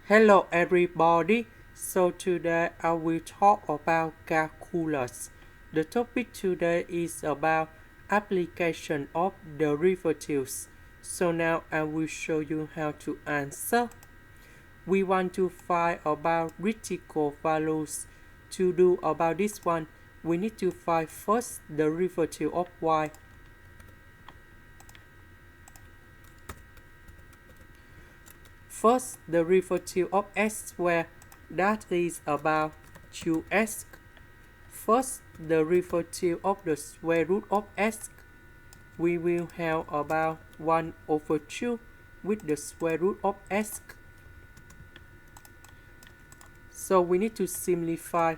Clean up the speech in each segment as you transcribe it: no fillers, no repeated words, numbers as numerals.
Hello everybody. So today I will talk about calculus. The topic today is about application of derivatives. So now I will show you how to answer. We want to find about critical values. To do about this one, we need to find first derivative of y. First derivative of x squared, that is about 2x. First derivative of the square root of x, we will have about 1 over 2 with the square root of x. So we need to simplify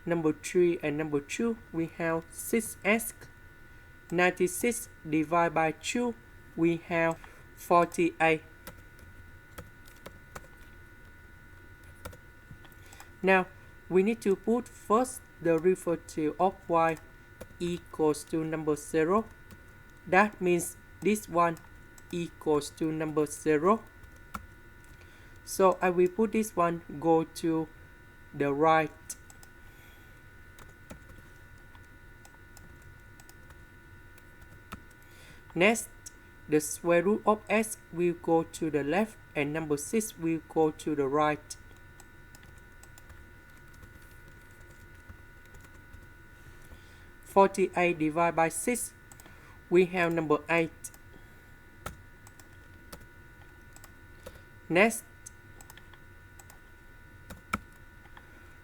number 3 and number 2. We have 6x. 96 divided by 2, we have 48. Now, we need to put first derivative of y equals to number 0. That means this one equals to number 0. So I will put this one go to the right. Next, the square root of x will go to the left and number 6 will go to the right. (48) divided by 6, we have number 8. Next,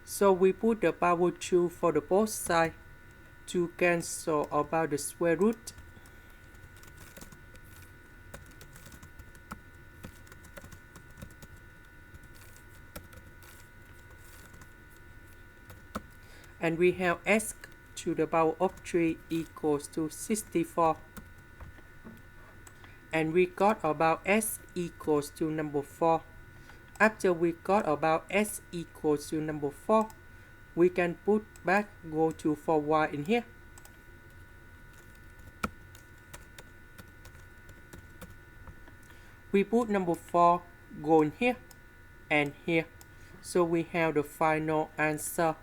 so we put the power 2 for the both sides to cancel about the square root. And we have x to the power of 3 equals to 64. And we got about s equals to number 4. After we got about s equals to number 4, we can put back go to for y in here. We put number 4 go in here and here. So we have the final answer.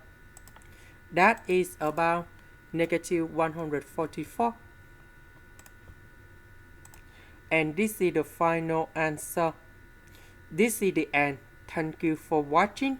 That is about negative 144. And this is the final answer. This is the end. Thank you for watching.